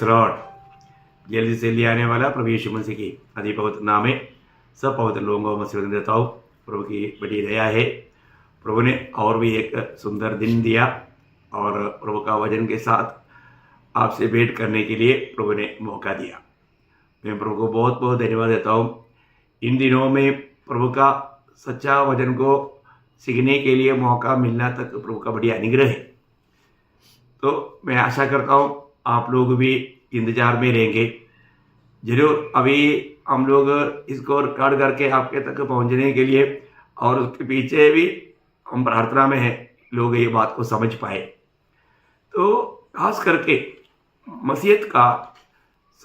Press Lord. जल्दी से ले आने वाला प्रभु यीशु मसीह की अति पवित्र नाम में सब पवित्र लोगों को मसीह देता हूँ। प्रभु की बड़ी दया है। प्रभु ने और भी एक सुंदर दिन दिया और प्रभु का वचन के साथ आपसे भेंट करने के लिए प्रभु ने मौका दिया। मैं प्रभु को बहुत बहुत धन्यवाद देता हूँ। इन दिनों में प्रभु का सच्चा वचन को सीखने के लिए मौका मिलना तक प्रभु का बड़ी अनुग्रह है। तो मैं आशा करता हूँ आप लोग भी इंतजार में रहेंगे। जरूर अभी हम लोग इसको रिकॉर्ड करके आपके तक पहुँचने के लिए और उसके पीछे भी हम प्रार्थना में हैं लोग ये बात को समझ पाए। तो खास करके मसीहत का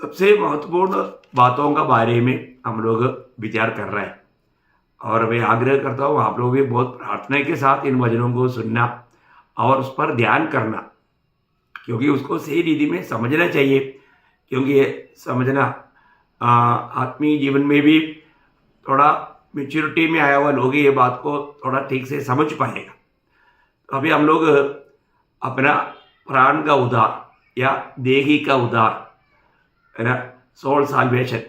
सबसे महत्वपूर्ण बातों का बारे में हम लोग विचार कर रहे हैं और मैं आग्रह करता हूँ आप लोग भी बहुत प्रार्थना के साथ इन वचनों को सुनना और उस पर ध्यान करना, क्योंकि उसको सही रीति में समझना चाहिए। क्योंकि ये समझना आत्मीय जीवन में भी थोड़ा मैच्योरिटी में आया हुआ लोग ये बात को थोड़ा ठीक से समझ पाएगा। तो अभी हम लोग अपना प्राण का उद्धार या देही का उद्धार है ना, सोल साल्वेशन,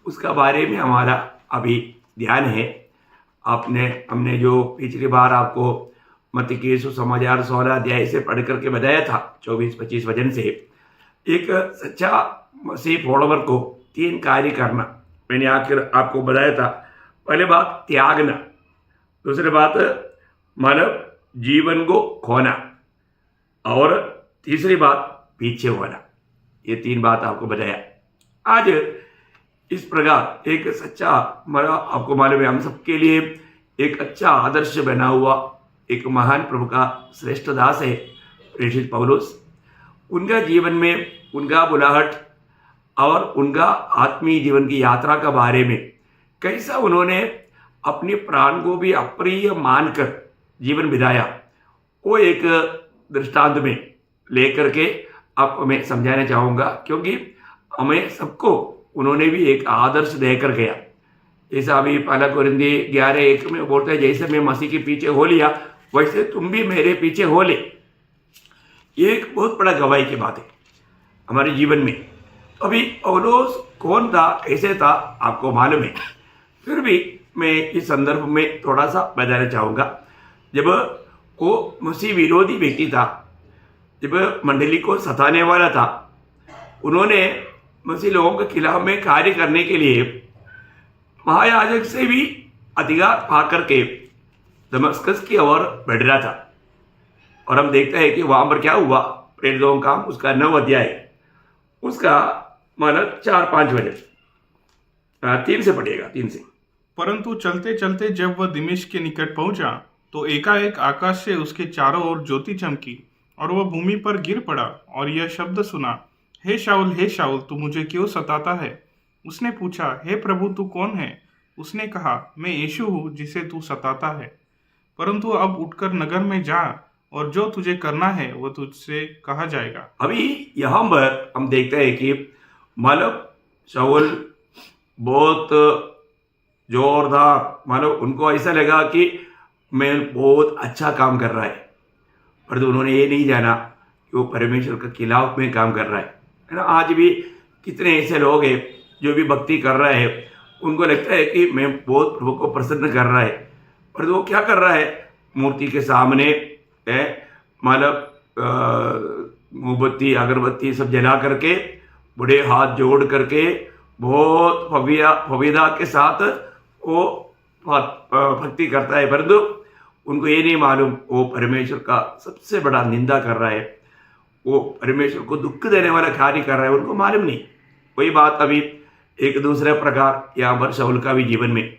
उसका बारे में हमारा अभी ध्यान है। हमने जो पिछली बार आपको मत्ती के सुसमाचार 16 अध्याय से पढ़ करके बताया था 24-25 वचन से, एक सच्चा मसीह फॉलोवर को 3 कार्य करना मैंने आखिर आपको बताया था। पहले बात त्यागना, दूसरी बात मानव जीवन को खोना और तीसरी बात पीछे होना। ये 3 बात आपको बताया। आज इस प्रकार एक सच्चा आपको मालूम है हम सबके लिए एक अच्छा आदर्श बना हुआ एक महान प्रभु का श्रेष्ठ दास है प्रेषित पौलुस। उनका जीवन में उनका बुलाहट और उनका आत्मीय जीवन की यात्रा का बारे में कैसा उन्होंने अपने प्राण को भी अप्रिय मानकर जीवन बिताया, वो एक दृष्टांत में लेकर के आपको मैं समझाना चाहूँगा। क्योंकि हमें सबको उन्होंने भी एक आदर्श देकर गया। जैसा अभी पहला कोरिन्थी 11:1 में बोलते हैं, जैसे मैं मसीह के पीछे हो लिया वैसे तुम भी मेरे पीछे हो ले। ये एक बहुत बड़ा गवाही की बात है हमारे जीवन में। अभी पौलुस कौन था, कैसे था, आपको मालूम है। फिर भी मैं इस संदर्भ में थोड़ा सा बताना चाहूँगा। जब वो मसीह विरोधी व्यक्ति था, जब मंडली को सताने वाला था, उन्होंने मसीह लोगों के खिलाफ में कार्य करने के लिए महायाजक से भी अधिकार पा करके दमस्कस की ओर बढ़ रहा था। और हम देखते हैं कि वहां पर क्या हुआ। प्रेरितों का काम उसका 9 अध्याय उसका मानव 4-5 वचन 3 से पढ़िएगा, 3 से। परंतु चलते चलते जब वह दिमिश्क के निकट पहुंचा तो एकाएक आकाश से उसके चारों ओर ज्योति चमकी और वह भूमि पर गिर पड़ा और यह शब्द सुना, हे शाऊल, तू मुझे क्यों सताता है? उसने पूछा, हे प्रभु, तू कौन है? उसने कहा, मैं यीशु हूँ जिसे तू सताता है। परंतु अब उठकर नगर में जा और जो तुझे करना है वह तुझसे कहा जाएगा। अभी यहाँ पर हम देखते हैं कि मानव शाऊल बहुत जोरदार, मानव उनको ऐसा लगा कि मैं बहुत अच्छा काम कर रहा है, परंतु उन्होंने ये नहीं जाना कि वो परमेश्वर के खिलाफ में काम कर रहा है ना। आज भी कितने ऐसे लोग हैं जो भी भक्ति कर रहे हैं, उनको लगता है कि मैं बहुत प्रभु को प्रसन्न कर रहा है, पर वो क्या कर रहा है, मूर्ति के सामने मतलब मोमबत्ती अगरबत्ती सब जला करके बड़े हाथ जोड़ करके बहुत भव्यता के साथ वो भक्ति करता है, परंतु उनको ये नहीं मालूम वो परमेश्वर का सबसे बड़ा निंदा कर रहा है, वो परमेश्वर को दुख देने वाला कार्य कर रहा है, उनको मालूम नहीं। वही बात अभी एक दूसरे प्रकार यहाँ पर शाऊल का भी जीवन में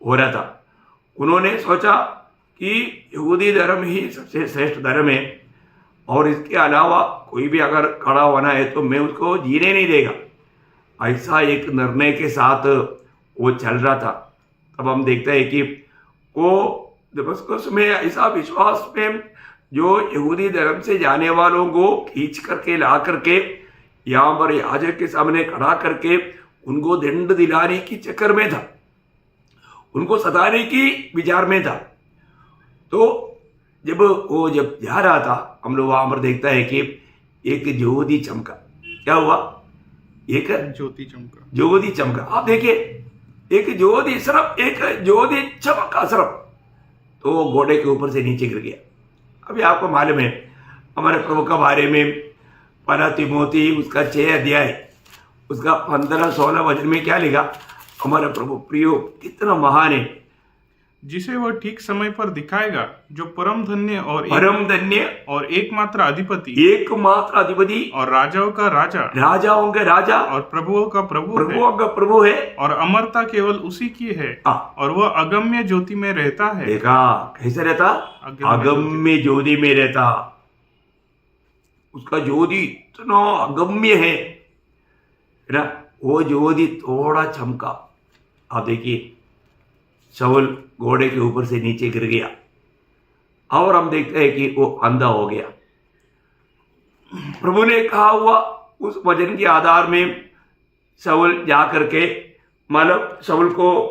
हो रहा था। उन्होंने सोचा कि यहूदी धर्म ही सबसे श्रेष्ठ धर्म है और इसके अलावा कोई भी अगर खड़ा होना है तो मैं उसको जीने नहीं देगा। ऐसा एक निर्णय के साथ वो चल रहा था। तब हम देखते हैं कि वो दमस्कस में ऐसा विश्वास में जो यहूदी धर्म से जाने वालों को खींच करके ला करके यहाँ पर याजक के सामने खड़ा करके उनको दंड दिलाने की चक्कर में था, उनको सताने की विचार में था। तो जब जा रहा था, हम लोग वहां पर देखता है कि एक ज्योति चमका। क्या हुआ? एक ज्योति चमका। ज्योति चमका। आप देखिए, एक ज्योति सिर्फ एक ज्योति चमका सिर्फ, तो वो घोड़े के ऊपर से नीचे गिर गया। अभी आपको मालूम है हमारे प्रभु के बारे में पहला तिमोथी उसका 6 अध्याय उसका 15-16 वचन में क्या लिखा? हमारे प्रभु प्रियो कितना महान है, जिसे वह ठीक समय पर दिखाएगा, जो परम धन्य और एकमात्र अधिपति और राजाओं का राजा और प्रभुओं का प्रभु है और अमरता केवल उसी की है। और वह अगम्य ज्योति में रहता है। देखा कैसे रहता? अगम्य ज्योति में रहता। उसका ज्योति इतना अगम्य है ना, वो ज्योति थोड़ा चमका। आप देखिए, शाऊल घोड़े के ऊपर से नीचे गिर गया और हम देखते हैं कि वो अंधा हो गया। प्रभु ने कहा हुआ उस वचन के आधार में शाऊल जा करके, मतलब शाऊल को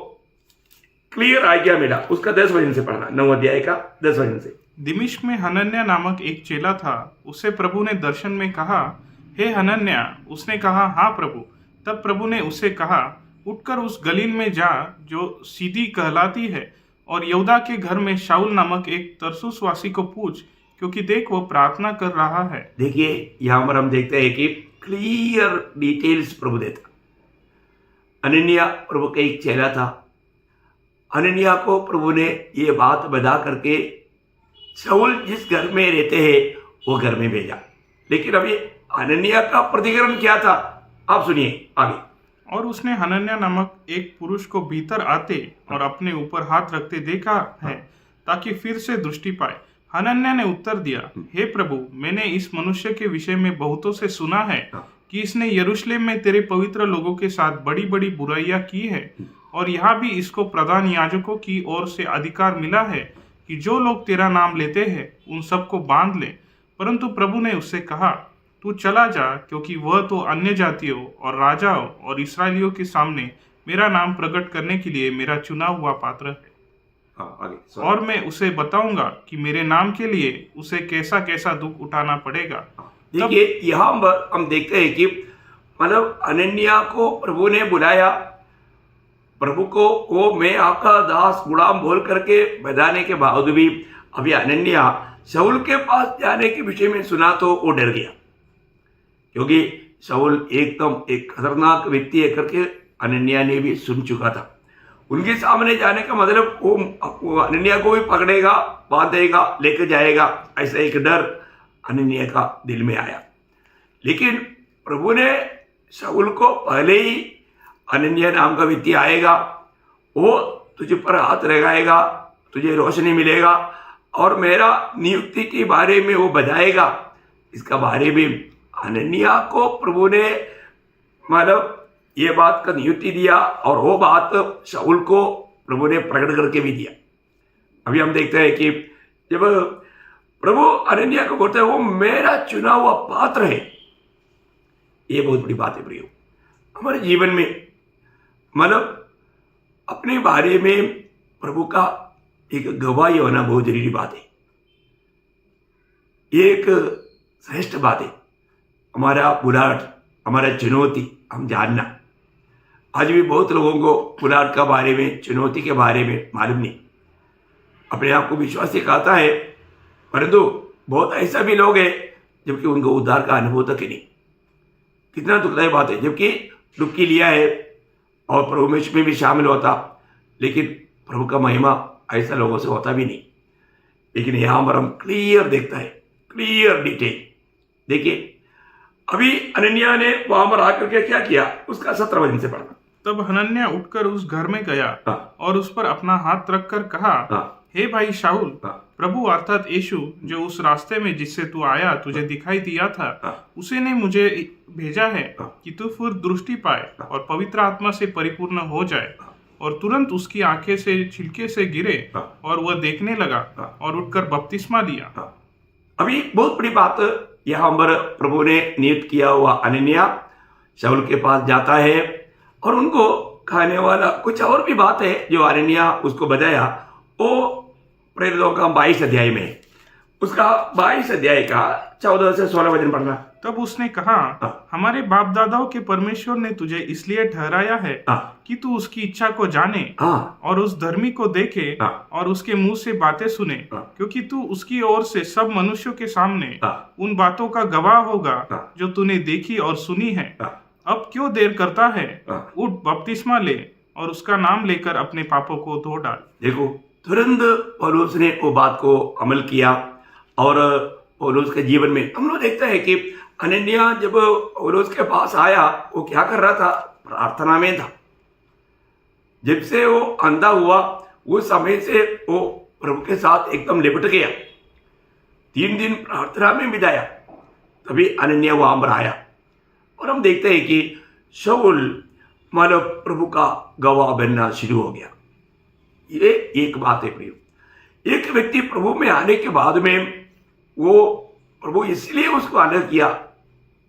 क्लियर आज्ञा मिला। उसका 10 वचन से पढ़ना, 9 अध्याय का 10 वचन से। दिमिश्क में हनन्याह नामक एक चेला था। उसे प्रभु ने दर्शन में कहा, हे हनन्याह। उसने कहा, हाँ प्रभु। तब प्रभु ने उससे कहा, उठकर उस गलील में जा जो सीधी कहलाती है, और यहूदा के घर में शाऊल नामक एक तरसुसवासी को पूछ, क्योंकि देख वो प्रार्थना कर रहा है। देखिए, यहाँ पर हम देखते हैं कि क्लियर डिटेल्स प्रभु देता। हनन्याह प्रभु का एक चेला था। हनन्याह को प्रभु ने ये बात बता करके शाऊल जिस घर में रहते हैं वो घर में भेजा। लेकिन अभी हनन्याह का प्रतिकरण क्या था, आप सुनिए आगे। और उसने हनन्याह नामक एक पुरुष को भीतर आते और अपने ऊपर हाथ रखते देखा है, ताकि फिर से दृष्टि पाए। हनन्याह ने उत्तर दिया, हे प्रभु, मैंने इस मनुष्य के विषय में बहुतों से सुना है कि इसने यरूशलेम में तेरे पवित्र लोगों के साथ बड़ी बड़ी बुराइयां की है, और यहाँ भी इसको प्रधान याजकों की ओर से अधिकार मिला है कि जो लोग तेरा नाम लेते हैं उन सबको बांध ले। परंतु प्रभु ने उससे कहा, तू चला जा, क्योंकि वह तो अन्य जातियों और राजाओं और इस्राएलियों के सामने मेरा नाम प्रकट करने के लिए मेरा चुना हुआ पात्र है। और मैं उसे बताऊंगा कि मेरे नाम के लिए उसे कैसा कैसा दुख उठाना पड़ेगा। देखिए, यहाँ पर हम देखते हैं कि मतलब हनन्याह को प्रभु ने बुलाया। प्रभु को वो मैं आपका दास गुलाम बोल करके बताने के बावजूद भी अभी हनन्याह शाऊल के पास जाने के विषय में सुना तो वो डर गया, क्योंकि शाऊल एकदम एक खतरनाक व्यक्ति है करके हनन्याह ने भी सुन चुका था। उनके सामने जाने का मतलब वो हनन्याह को भी पकड़ेगा, बांधेगा, लेकर जाएगा, ऐसा एक डर हनन्याह का दिल में आया। लेकिन प्रभु ने शाऊल को पहले ही, हनन्याह नाम का व्यक्ति आएगा, वो तुझे पर हाथ लगाएगा, तुझे रोशनी मिलेगा और मेरा नियुक्ति के बारे में वो बताएगा। इसका बारे में हनन्याह को प्रभु ने मतलब ये बात का नियुक्ति दिया, और वो बात शाऊल को प्रभु ने प्रकट करके भी दिया। अभी हम देखते हैं कि जब प्रभु हनन्याह को बोलते हैं वो मेरा चुना हुआ पात्र है, ये बहुत बड़ी बात है प्रियो। हमारे जीवन में मतलब अपने बारे में प्रभु का एक गवाही होना बहुत जरूरी बात है, ये एक श्रेष्ठ बात है। हमारा बुलाहट, हमारा चुनौती हम जानना। आज भी बहुत लोगों को बुलाहट का बारे में, चुनौती के बारे में मालूम नहीं। अपने आप को विश्वासी कहता है, परंतु बहुत ऐसा भी लोग हैं जबकि उनको उद्धार का अनुभव तक ही नहीं। कितना दुखदायी बात है, जबकि डुबकी लिया है और प्रभु में भी शामिल होता, लेकिन प्रभु का महिमा ऐसा लोगों से होता भी नहीं। लेकिन यहाँ पर हम क्लियर देखता है, क्लियर डिटेल। देखिए, अभी हनन्याह ने वहां पर आकर के क्या किया, उसका 17 वचन से पढ़ना। तब हनन्याह उठकर उस घर में गया और उस पर अपना हाथ रखकर कहा, हे भाई शाऊल, प्रभु अर्थात यीशु जो उस रास्ते में जिससे तू आया तुझे दिखाई दिया था, उसी ने मुझे भेजा है कि तू फिर दृष्टि पाए और पवित्र आत्मा से परिपूर्ण हो जाए। और तुरंत उसकी आंखें से छिलके से गिरे और वह देखने लगा और उठकर बपतिस्मा लिया। अभी बहुत बड़ी बात यहाँ पर प्रभु ने नियुक्त किया हुआ हनन्याह शाऊल के पास जाता है, और उनको खाने वाला कुछ और भी बात है जो हनन्याह उसको बताया, वो प्रेरितों का 22 अध्याय में उसका 22 अध्याय का 14 से 16 वचन पढ़ना। तब उसने कहा, हाँ। हमारे बाप दादाओं के परमेश्वर ने तुझे इसलिए ठहराया है हाँ। कि तू उसकी इच्छा को जाने हाँ। और उस धर्मी को देखे हाँ। और उसके मुंह से बातें सुने, हाँ। क्योंकि तू उसकी ओर से सब मनुष्यों के सामने हाँ। उन बातों का गवाह होगा हाँ। जो तूने देखी और सुनी है। हाँ। अब क्यों देर करता है? हाँ। उठ, बपतिस्मा ले और उसका नाम लेकर अपने पापों को धो डाल। देखो, तुरंत पौलुस ने वो बात को अमल किया और पौलुस के जीवन में हम लोग देखते हैं कि अनन्या जब पौलुस के पास आया, वो क्या कर रहा था? प्रार्थना में था। जब से वो अंधा हुआ उस समय से वो प्रभु के साथ एकदम लिपट गया। 3 दिन प्रार्थना में बिताया, तभी अनन्या वहां पर आया। और हम देखते हैं कि शाऊल मानो प्रभु का गवाह बनना शुरू हो गया। ये एक बात है प्रियो, एक व्यक्ति प्रभु में आने के बाद में वो प्रभु इसलिए उसको अलग किया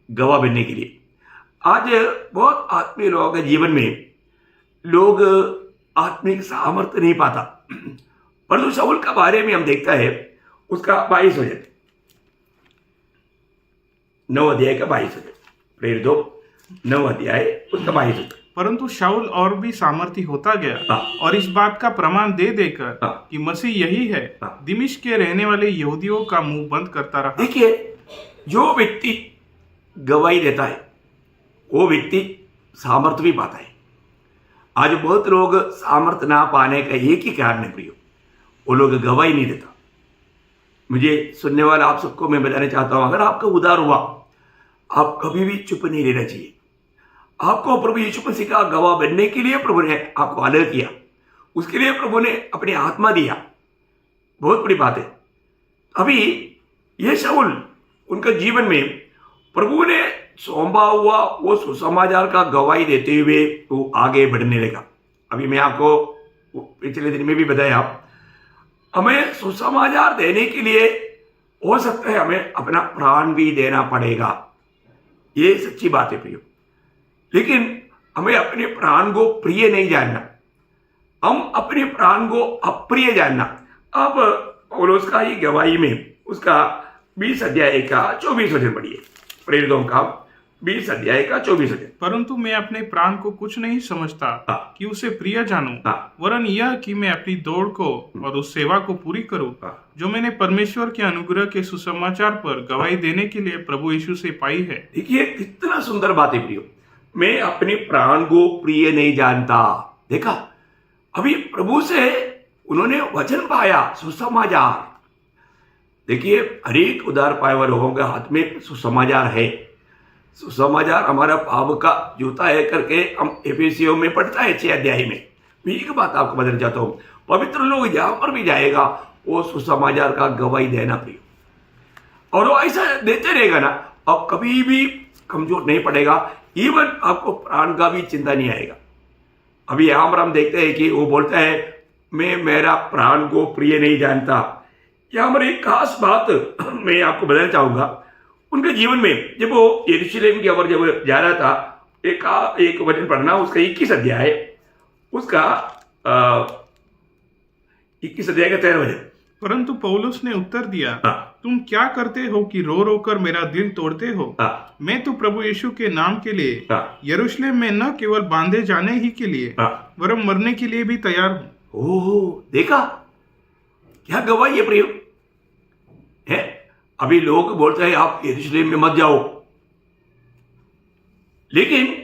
गवाह बनने के लिए। आज बहुत आत्मीय लोगों के जीवन में लोग आत्मिक सामर्थ्य नहीं पाता, परंतु शाऊल का बारे में हम देखता है उसका 22 वचन, 9 अध्याय का 22 वचन, प्रेरित 9 अध्याय उसका 22 वचन। परंतु शाऊल और भी सामर्थी होता गया हाँ। और इस बात का प्रमाण दे देकर हाँ। कि मसीह यही है, हाँ। दिमिश्क के रहने वाले यहूदियों का मुंह बंद करता रहा। देखिए, जो व्यक्ति गवाही देता है वो व्यक्ति सामर्थ्य भी पाता है। आज बहुत लोग सामर्थ्य ना पाने का एक ही कारण है प्रियो, वो लोग गवाही नहीं देता। मुझे सुनने वाले आप सबको मैं बताना चाहता हूं, अगर आपका उद्धार हुआ, आप कभी भी चुप नहीं रहना चाहिए। आपको प्रभु यीशु मसीह का गवाह बनने के लिए प्रभु ने आपको अलग किया, उसके लिए प्रभु ने अपनी आत्मा दिया। बहुत बड़ी बात है। अभी ये शाऊल, उनका जीवन में प्रभु ने सौंपा हुआ वो सुसमाचार का गवाही देते हुए वो आगे बढ़ने लगा। अभी मैं आपको पिछले दिन में भी बताया, हमें सुसमाचार देने के लिए हो सकता है हमें अपना प्राण भी देना पड़ेगा। ये सच्ची बात है प्रियो, लेकिन हमें अपने प्राण को प्रिय नहीं जानना, हम अपने प्राण को अप्रिय जानना। अब पौलुस का ये गवाही में उसका 20 अध्याय का 24 वचन पढ़िए, प्रेरितों का 20 अध्याय का 24 वचन। परंतु मैं अपने प्राण को कुछ नहीं समझता हाँ। कि उसे प्रिय जानूं, हाँ। वरन यह कि मैं अपनी दौड़ को और उस सेवा को पूरी करूं हाँ। जो मैंने परमेश्वर के अनुग्रह के सुसमाचार पर गवाही देने के लिए प्रभु यीशु से पाई है। देखिए कितना सुंदर बात है प्रियो, मैं अपने प्राण को प्रिय नहीं जानता। देखा, अभी प्रभु से उन्होंने वचन पाया, सुसमाचार। देखिए, हरेक उद्धार पाए हुए लोगों के हाथ में सुसमाचार है। सुसमाचार हमारा पाप का जूता है करके हम एफेसियों में पढ़ता है 6 अध्याय में। मैं एक बात आपको बदल जाता हूँ, पवित्र लोग जहां पर भी जाएगा वो सुसमाचार का गवाही देना प्रिय, और वो ऐसा देते रहेगा ना, अब कभी भी कमजोर नहीं पड़ेगा। इवन आपको प्राण का भी चिंता नहीं आएगा। अभी यहां पर हम देखते हैं कि वो बोलता है मैं मेरा प्राण को प्रिय नहीं जानता। यहां पर एक खास बात मैं आपको बताना चाहूंगा। उनके जीवन में जब वो यरूशलेम की ओर जब जा रहा था, एक वचन पढ़ना, उसका 21 अध्याय, उसका 21 अध्याय का 13 वचन। परंतु पौलुस ने उत्तर दिया, हाँ। तुम क्या करते हो कि रो रो कर मेरा दिल तोड़ते हो? हाँ। मैं तो प्रभु यीशु के नाम के लिए हाँ। यरूशलेम में न केवल बांधे जाने ही के लिए हाँ। वरन मरने के लिए भी तैयार हूं। ओह, देखा क्या गवाही है प्रियो है। अभी लोग बोलते हैं आप यरूशलेम में मत जाओ, लेकिन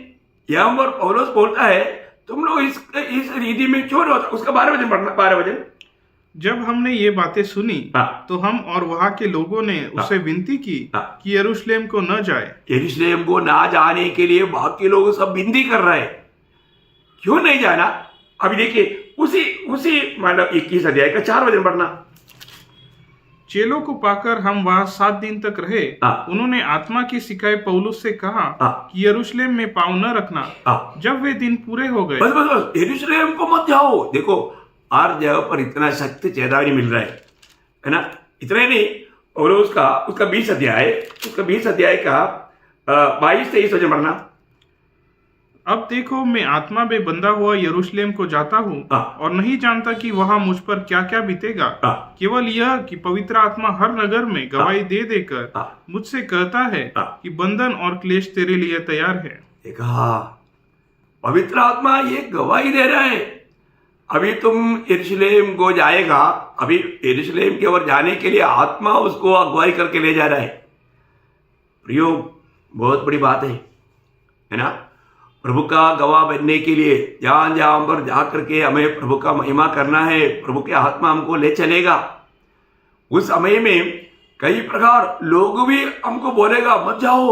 यहां पर पौलुस बोलता है तुम लोग इस रीति में क्यों रहो? उसका 12 वचन पढ़ना, 12 वचन। जब हमने ये बातें सुनी हाँ। तो हम और वहां के लोगों ने उससे विनती की हाँ। कि यरूशलेम को न जाए। यरूशलेम को ना जाने के लिए बाकी लोग सब विनती कर रहे हैं, क्यों नहीं जाना? अभी देखिए उसी मतलब 21 अध्याय का 4 वचन पढ़ना। चेलों को पाकर हम वहां 7 दिन तक रहे। हाँ। उन्होंने आत्मा की सिखाए पौलुस से कहा हाँ। कि यरूशलेम में पाँव न रखना। हाँ। जब वे दिन पूरे हो गए, बस यरूशलेम को मत जाओ। देखो हर जगह पर इतना सख्त चेतावनी मिल रहा है ना। इतना ही नहीं, और उसका 20 अध्याय का 22-23 वचन पढ़ना। अब देखो मैं आत्मा में बंधा हुआ यरूशलेम को जाता हूँ हाँ। और नहीं जानता कि वहाँ मुझ पर क्या क्या बीतेगा। हाँ। केवल यह कि पवित्र आत्मा हर नगर में गवाही दे देकर हाँ। मुझसे कहता है हाँ। कि बंधन और क्लेश तेरे लिए तैयार है। देखा, पवित्र आत्मा ये गवाही दे रहा है, अभी तुम यरूशलेम को जाएगा। अभी यरूशलेम की ओर जाने के लिए आत्मा उसको अगुवाई करके ले जा रहा है। प्रियो, बहुत बड़ी बात है ना। प्रभु का गवाह बनने के लिए जहां जहां पर जा करके हमें प्रभु का महिमा करना है, प्रभु के आत्मा हमको ले चलेगा। उस समय में कई प्रकार लोग भी हमको बोलेगा मत जाओ,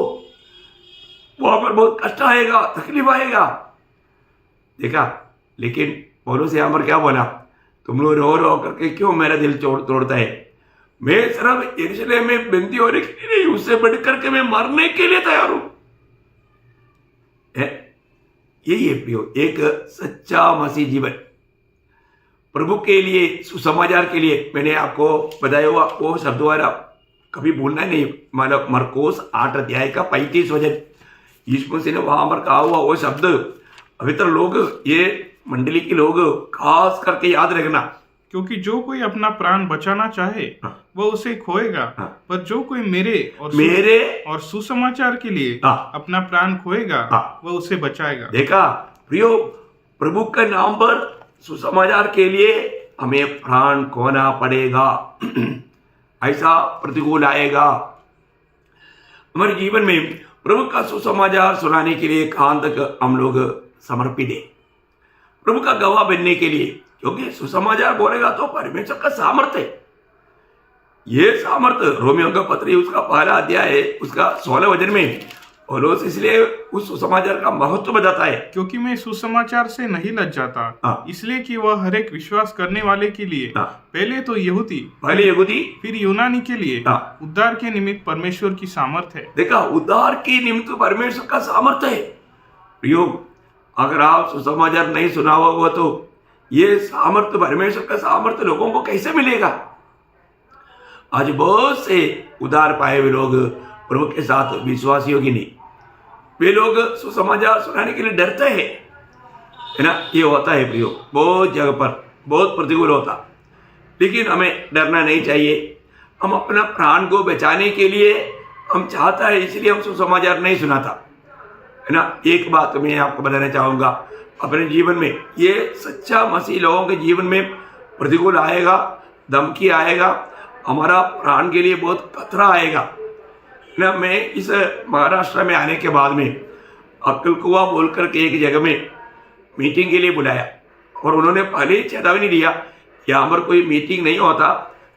वहां पर बहुत कष्ट आएगा, तकलीफ आएगा। देखा, लेकिन पौलुस यहां पर क्या बोला, तुम लोग रो रो करके क्यों मेरा दिल तोड़ता है। मैं सिर्फ यरूशलेम में बंदी होने के लिए नहीं, उससे बढ़ करके मैं मरने के लिए तैयार हूं। यही है प्रियो, एक सच्चा मसीह जीवन प्रभु के लिए, सुसमाचार के लिए। मैंने आपको बताया हुआ वो शब्द द्वारा कभी भूलना नहीं। मतलब मरकोस 8 अध्याय का 35 वचन, यीशु मसीह ने वहां पर कहा हुआ वो शब्द अभी तक लोग, ये मंडली के लोग खास करके याद रखना। क्योंकि जो कोई अपना प्राण बचाना चाहे वह उसे खोएगा, पर जो कोई मेरे और सुसमाचार के लिए अपना प्राण खोएगा वह उसे बचाएगा। देखा प्रियो, प्रभु के नाम पर सुसमाचार के लिए हमें प्राण खोना पड़ेगा। ऐसा प्रतिकूल आएगा हमारे जीवन में। प्रभु का सुसमाचार सुनाने के लिए कहां तक हम लोग समर्पित है, प्रभु का गवाह बनने के लिए। क्योंकि सुसमाचार बोलेगा तो परमेश्वर का सामर्थ्य है। ये सामर्थ्य रोमियो का पत्री उसका 1 अध्याय है, उसका 16 वचन में पौलुस इसलिए उस सुसमाचार का महत्व बताता है। क्योंकि मैं सुसमाचार से नहीं लज जाता, इसलिए कि वह हर एक विश्वास करने वाले के लिए पहले तो यहूदी फिर यूनानी के लिए उद्धार के निमित्त परमेश्वर की सामर्थ है। देखा, उद्धार के निमित्त परमेश्वर का सामर्थ है। प्रियो, अगर आप सुसमाचार नहीं सुना हुआ तो ये सामर्थ्य, परमेश्वर का सामर्थ्य लोगों को कैसे मिलेगा। आज बहुत से उद्धार पाए हुए लोग प्रभु के साथ विश्वासियों की नहीं, वे लोग सुसमाचार सुनाने के लिए डरते हैं, है ना। ये होता है प्रियो, बहुत जगह पर बहुत प्रतिकूल होता, लेकिन हमें डरना नहीं चाहिए। हम अपना प्राण को बचाने के लिए हम चाहता है, इसलिए हम सुसमाचार नहीं सुनाता, है ना। एक बात मैं आपको बताना चाहूंगा, अपने जीवन में ये सच्चा मसीह लोगों के जीवन में प्रतिकूल आएगा, धमकी आएगा, हमारा प्राण के लिए बहुत खतरा आएगा ना। मैं इस महाराष्ट्र में आने के बाद में अक्कल कुआ बोलकर के एक जगह में मीटिंग के लिए बुलाया, और उन्होंने पहले ही चेतावनी दिया कि यहाँ पर कोई मीटिंग नहीं होता,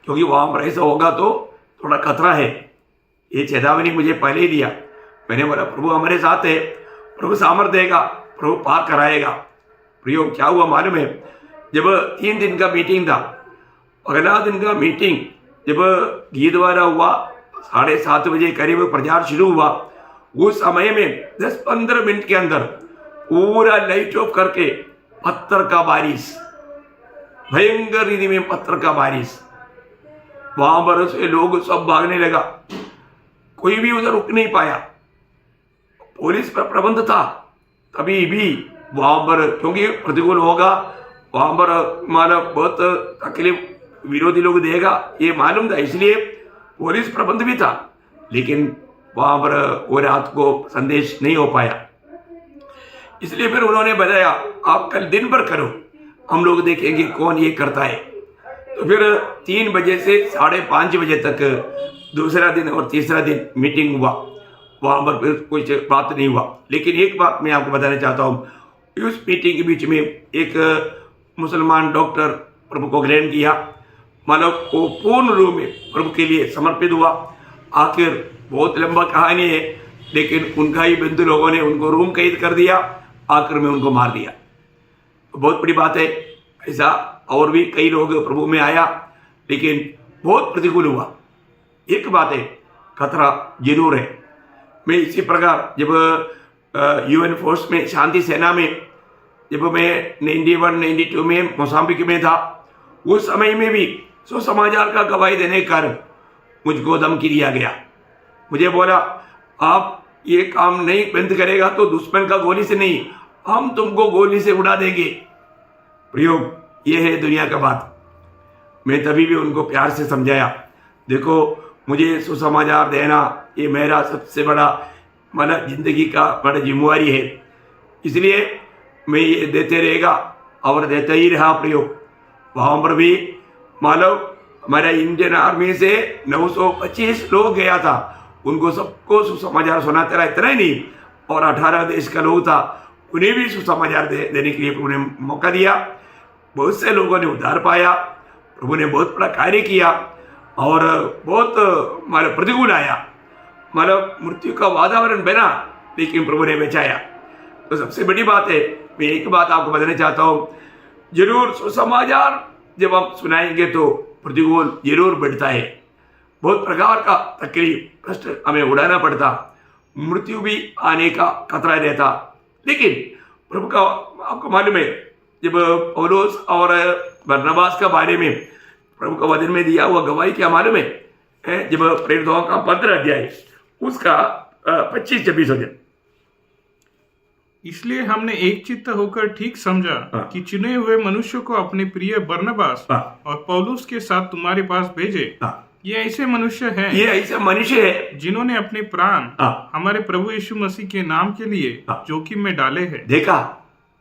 क्योंकि वहाँ पर ऐसा होगा तो थोड़ा खतरा है। ये चेतावनी मुझे पहले ही दिया। मैंने बोला प्रभु हमारे साथ है, प्रभु सामर्थ देगा, प्रभु पार कराएगा। प्रियो, क्या हुआ मालूम है, जब 3 दिन का मीटिंग था, अगला दिन का मीटिंग जब गीत द्वारा हुआ, 7:30 बजे करीब प्रचार शुरू हुआ। उस समय में 10-15 मिनट के अंदर पूरा लाइट ऑफ करके पत्थर का बारिश, भयंकर रीति में पत्थर का बारिश, वहां पर से लोग सब भागने लगा, कोई भी उधर रुक नहीं पाया। पुलिस पर प्रबंध था, तभी भी वहां पर, क्योंकि प्रतिकूल होगा वहां पर हमारा बहुत तकलीफ विरोधी लोग देगा, ये मालूम था, इसलिए पुलिस प्रबंध भी था, लेकिन वहां पर वो रात को संदेश नहीं हो पाया। इसलिए फिर उन्होंने बताया आप कल दिन भर करो, हम लोग देखेंगे कौन ये करता है। तो फिर 3 बजे से 5:30 बजे तक दूसरा दिन और तीसरा दिन मीटिंग हुआ, वहां पर फिर कुछ बात नहीं हुआ। लेकिन एक बात मैं आपको बताना चाहता हूँ, उस मीटिंग के बीच में एक मुसलमान डॉक्टर प्रभु को ग्रहण किया, मतलब वो पूर्ण रूप में प्रभु के लिए समर्पित हुआ। आखिर बहुत लंबा कहानी है, लेकिन उनका ही बंधु लोगों ने उनको रूम कैद कर दिया, आखिर में उनको मार दिया। तो बहुत बड़ी बात है। ऐसा और भी कई लोग प्रभु में आया, लेकिन बहुत प्रतिकूल हुआ। एक बात है, खतरा जरूर है। मैं इसी प्रकार जब यूएन फोर्स में, शांति सेना में, जब मैं 91-92 में मोजाम्बिक में था, उस समय में भी सुसमाचार का गवाही देने के कारण मुझको धमकी दिया गया। मुझे बोला आप ये काम नहीं बंद करेगा तो दुश्मन का गोली से नहीं, हम तुमको गोली से उड़ा देंगे। प्रियो, ये है दुनिया का बात। मैं तभी भी उनको प्यार से समझाया, देखो मुझे सुसमाचार देना ये मेरा सबसे बड़ा मतलब जिंदगी का बड़ा जिम्मेवारी है, इसलिए मैं ये देते रहेगा और देता ही रहा। प्रियो, वहाँ पर भी मालूम हमारा इंडियन आर्मी से 925 लोग गया था, उनको सबको सुसमाचार सुनाते रहा। इतना ही नहीं, और 18 देश का लोग था, उन्हें भी सुसमाचार देने के लिए प्रभु ने मौका दिया। बहुत से लोगों ने उद्धार पाया। प्रभु ने बहुत बड़ा कार्य किया और बहुत मतलब प्रतिकूल आया, मतलब मृत्यु का वातावरण बना, लेकिन प्रभु ने बचाया। तो सबसे बड़ी बात है, मैं एक बात आपको बताना चाहता हूँ, जरूर सुसमाचार जब हम सुनाएंगे तो प्रतिकूल जरूर बढ़ता है, बहुत प्रकार का तकलीफ कष्ट हमें उड़ाना पड़ता, मृत्यु भी आने का खतरा रहता। लेकिन प्रभु का आपको मालूम है, जब पौलुस और बरनबास के बारे में प्रभु का वचन में दिया हुआ गवाही क्या मालूम है? जब प्रेरितों का 15 अध्याय उसका 25-26 वचन, इसलिए हमने एक चित्त होकर ठीक समझा कि चुने हुए मनुष्य को अपने प्रिय बरनबास और पौलुस के साथ तुम्हारे पास भेजे। ये ऐसे मनुष्य हैं जिन्होंने अपने प्राण हमारे प्रभु यीशु मसीह के नाम के लिए जोखिम में डाले हैं। देखा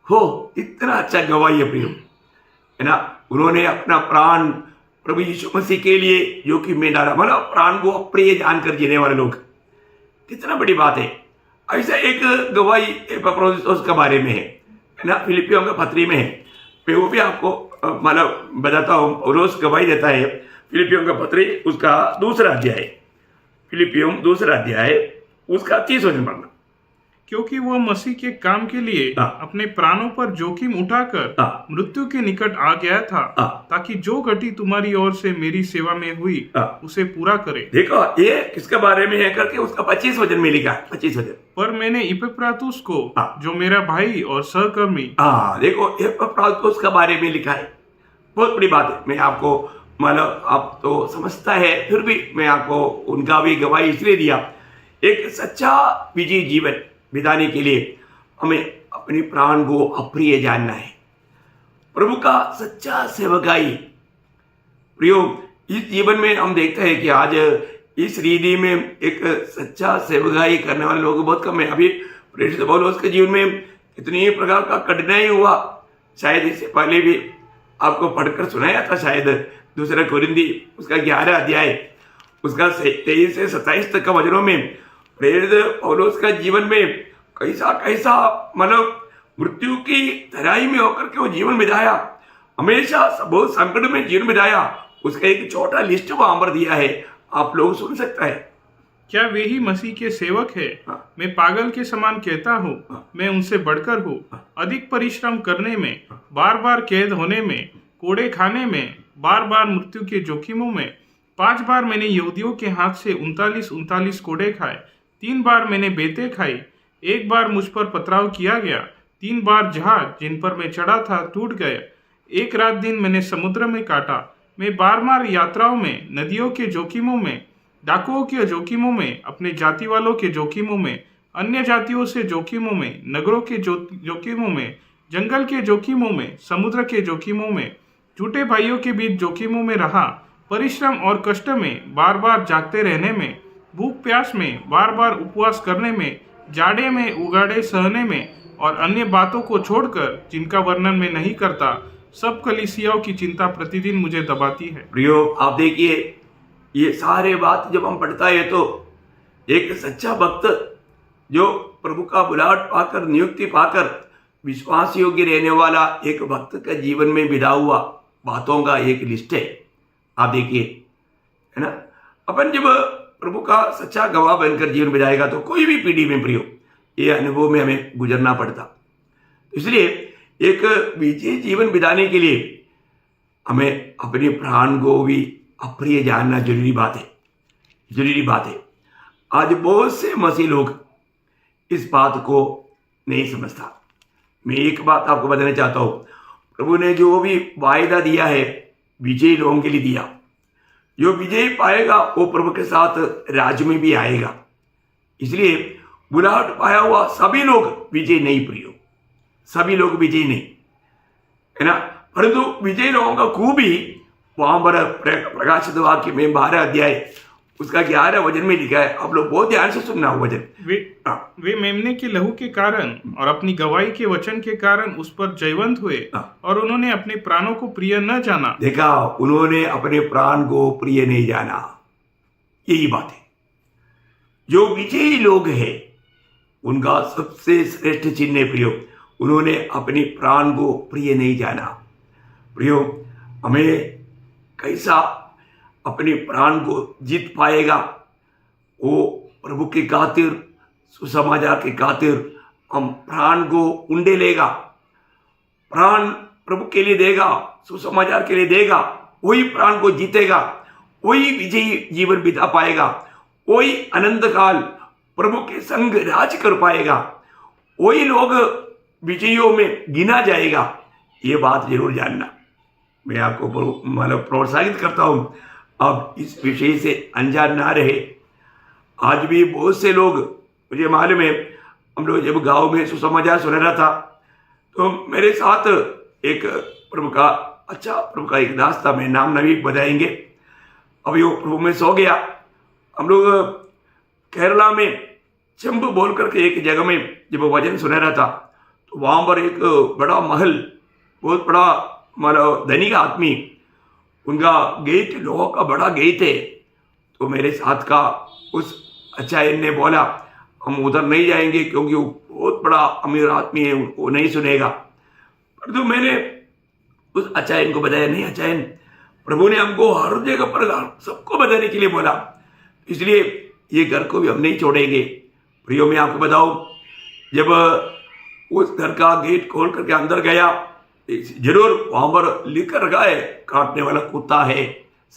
हो, इतना अच्छा गवाही है प्रियो, है ना। उन्होंने अपना प्राण प्रभु यीशु मसीह के लिए जोखिम में डाला, मतलब प्राण को अप्रिय जानकर जीने वाले लोग, कितना बड़ी बात है। ऐसा एक गवाही एपफ्रोदितुस के बारे में है ना, फिलिपियों के पत्री में है। मैं वो भी आपको मतलब बताता हूँ। पौलुस गवाही देता है फिलिपियों का पत्री उसका 2 अध्याय, फिलिपियों 2 अध्याय उसका 30 वचन पढ़ना। क्योंकि वो मसीह के काम के लिए अपने प्राणों पर जोखिम उठाकर मृत्यु के निकट आ गया था, ताकि जो घटी तुम्हारी ओर से मेरी सेवा में हुई उसे पूरा करे। देखो ये किसके बारे में है करके उसका 25 वचन में लिखा है, 25 वचन। पर मैंने इपफ्रातुस को जो मेरा भाई और सहकर्मी, देखो इपफ्रातुस के बारे में लिखा है, बहुत बड़ी बात है। मैं आपको मतलब आप तो समझता है, फिर भी मैं आपको उनका भी गवाही इसलिए दिया, एक सच्चा विजयी जीवन बिताने के लिए हमें अपने प्राण को अप्रिय जानना है। प्रभु का सच्चा सेवकाई प्रियो, इस जीवन में हम देखते हैं कि आज इस रीति में एक सच्चा सेवकाई करने वाले लोग बहुत कम है। अभी प्रेरित पौलुस के जीवन में इतनी प्रकार का कठिनाई हुआ, शायद इससे पहले भी आपको पढ़कर सुनाया था, शायद 2 कोरिन्थी उसका 11 अध्याय उसका 23 से 27 तक का वचनों में प्रेरित पौलुस का जीवन में कैसा कैसा मतलब मृत्यु की तराई में होकर के वो जीवन बिताया, हमेशा बहुत संकट में जीवन बिताया। उसका एक छोटा लिस्ट वहां पर दिया है, आप लोग सुन सकता है। क्या वे ही मसीह के सेवक है? मैं पागल के समान कहता हूँ, मैं उनसे बढ़कर हूँ। अधिक परिश्रम करने में, बार बार कैद होने में, कोड़े खाने में, बार बार मृत्यु के जोखिमों में। 5 बार मैंने यहूदियों के हाथ से 39 कोड़े खाए। 3 बार मैंने बेतें खाई। 1 बार मुझ पर पथराव किया गया। 3 बार जहाज जिन पर मैं चढ़ा था टूट गए। 1 रात दिन मैंने समुद्र में काटा। मैं बार बार यात्राओं में, नदियों के जोखिमों में, डाकुओं के जोखिमों में, अपने जाति वालों के जोखिमों में, अन्य जातियों से जोखिमों में, नगरों के जोखिमों में, जंगल के जोखिमों में, समुद्र के जोखिमों में, झूठे भाइयों के बीच जोखिमों में रहा। परिश्रम और कष्ट में, बार बार जागते रहने में, भूख प्यास में, बार बार उपवास करने में, जाड़े में उगाड़े सहने में और अन्य बातों को छोड़कर जिनका वर्णन मैं नहीं करता, सब कलीसियाओं की चिंता प्रतिदिन मुझे दबाती है। प्रियो, आप देखिए ये सारे बात जब हम पढ़ता है तो एक सच्चा भक्त जो प्रभु का बुलाहट पाकर, नियुक्ति पाकर विश्वास योग्य रहने वाला एक भक्त का जीवन में बिता हुआ बातों का एक लिस्ट है। आप देखिए, है ना। अपन जब प्रभु का सच्चा गवाह बनकर जीवन बिताएगा तो कोई भी पीढ़ी में प्रियो ये अनुभव में हमें गुजरना पड़ता। इसलिए एक विजयी जीवन बिताने के लिए हमें अपने प्राण को भी अप्रिय जानना जरूरी बात है, जरूरी बात है। आज बहुत से मसीह लोग इस बात को नहीं समझता। मैं एक बात आपको बताना चाहता हूं, प्रभु ने जो भी वायदा दिया है विजयी लोगों के लिए दिया। जो विजय पाएगा वो प्रभु के साथ राज्य में भी आएगा। इसलिए बुलाहट पाया हुआ सभी लोग विजय नहीं प्रियो, सभी लोग विजयी नहीं, है ना। परंतु विजयी लोगों का खूबी वहां पर प्रकाशित वाक्य में 12 अध्याय उसका 11 वचन में लिखा है। आप लोग बहुत ध्यान से सुनना वो वचन। वे मेमने के लहू के कारण और अपनी गवाही के वचन के कारण उस पर जयवंत हुए और उन्होंने अपने प्राणों को प्रिय न जाना। देखा, उन्होंने अपने प्राण को प्रिय नहीं जाना, यही बात है। जो विजयी लोग हैं उनका सबसे श्रेष्ठ चिन्ह है प्रियो, उन्होंने अपने प्राण को प्रिय नहीं जाना। प्रियो, हमें कैसा अपने प्राण को जीत पाएगा? वो प्रभु के खातिर, सुसमाचार के खातिर हम प्राण को उंडे लेगा, प्राण प्रभु के लिए देगा, सुसमाचार के लिए देगा, वही प्राण को जीतेगा, वही विजयी जीवन बिता पाएगा, वही अनंत काल प्रभु के संग राज कर पाएगा, वही लोग विजयों में गिना जाएगा। ये बात जरूर जानना। मैं आपको मतलब प्रोत्साहित करता हूं, अब इस विषय से अनजान ना रहे। आज भी बहुत से लोग, मुझे मालूम है, हम लोग जब गांव में सुसमाचार सुन रहा था तो मेरे साथ एक प्रभु का एक दास था, मैं नाम नहीं बताएंगे। अभी वो प्रभु में सो गया। हम लोग केरला में चंबू बोल करके एक जगह में जब वचन सुन रहा था तो वहां पर एक बड़ा महल, बहुत बड़ा मतलब धनिक आदमी, उनका गेट लोगों का बड़ा गेट है। तो मेरे साथ का उस अचायन ने बोला हम उधर नहीं जाएंगे क्योंकि वो बहुत बड़ा अमीर आदमी है, वो नहीं सुनेगा। परंतु मैंने उस अचायन को बताया, नहीं अचायन, प्रभु ने हमको हर जगह पर सबको बताने के लिए बोला, इसलिए ये घर को भी हम नहीं छोड़ेंगे। प्रियो, मैं आपको बताऊं, जब उस घर का गेट खोल करके अंदर गया, जरूर वहां पर लिख कर रखा है काटने वाला कुत्ता है।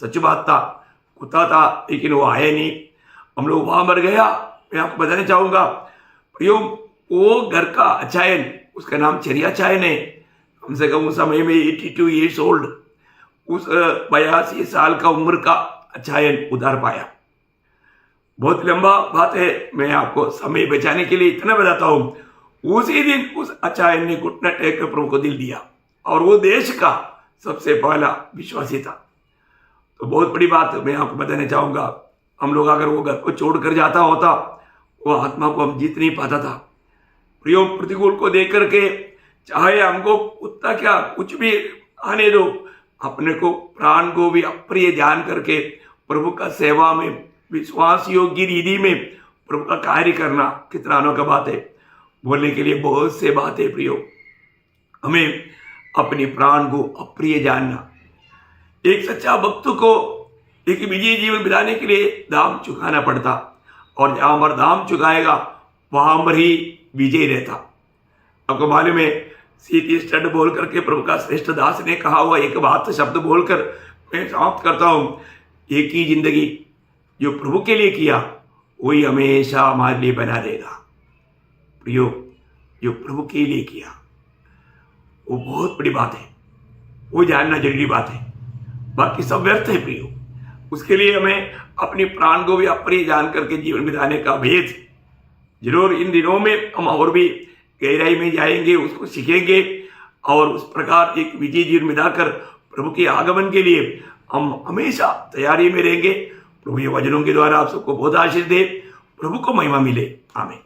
सच बात था, कुत्ता था, लेकिन वो आया नहीं। हम लोग वहां पर गया। मैं आपको बताना चाहूंगा प्रियो, वो घर का अचायन, उसका नाम चरिया चायन है, कम से कम उस समय में 82 ईयर्स ओल्ड, उस 82 साल का उम्र का अचायन उधार पाया। बहुत लंबा बात है, मैं आपको समय बचाने के लिए इतना बताता हूं। उसी दिन उस अचायन ने घुटना टेक कर प्रभु को दिल दिया और वो देश का सबसे पहला विश्वासी था। तो बहुत बड़ी बात मैं आपको बताना चाहूंगा, हम लोग अगर वो घर को छोड़ कर जाता होता, वो आत्मा को हम जीत नहीं पाता था। प्रियो, प्रतिकूल को देख करके चाहे हमको कुत्ता क्या कुछ भी आने दो, अपने को प्राण को भी अप्रिय जान करके प्रभु का सेवा में, विश्वास योग्य रीति में प्रभु का कार्य करना कितना अनोखा बात है। बोलने के लिए बहुत से बातें प्रियो, हमें अपने प्राण को अप्रिय जानना। एक सच्चा भक्त को एक विजयी जीवन बिताने के लिए दाम चुकाना पड़ता, और जहां पर दाम चुकाएगा वहां पर ही विजय रहता। आपको मालूम है, सीधी स्टड बोल करके प्रभु का श्रेष्ठ दास ने कहा हुआ एक बात शब्द बोलकर मैं समाप्त करता हूं। एक ही जिंदगी जो प्रभु के लिए किया वही हमेशा हमारे लिए बना रहेगा। प्रियो, जो प्रभु के लिए किया वो बहुत बड़ी बात है, वो जानना जरूरी बात है। बाकी सब व्यर्थ है प्रियो। उसके लिए हमें अपने प्राण को भी अप्रिय जान करके जीवन बिताने का भेद जरूर इन दिनों में हम और भी गहराई में जाएंगे, उसको सीखेंगे और उस प्रकार एक विजय जीवन बिताकर प्रभु के आगमन के लिए हम हमेशा तैयारी में रहेंगे। प्रभु ये वचनों के द्वारा आप सबको बहुत आशीष दे, प्रभु को महिमा मिले। आमीन।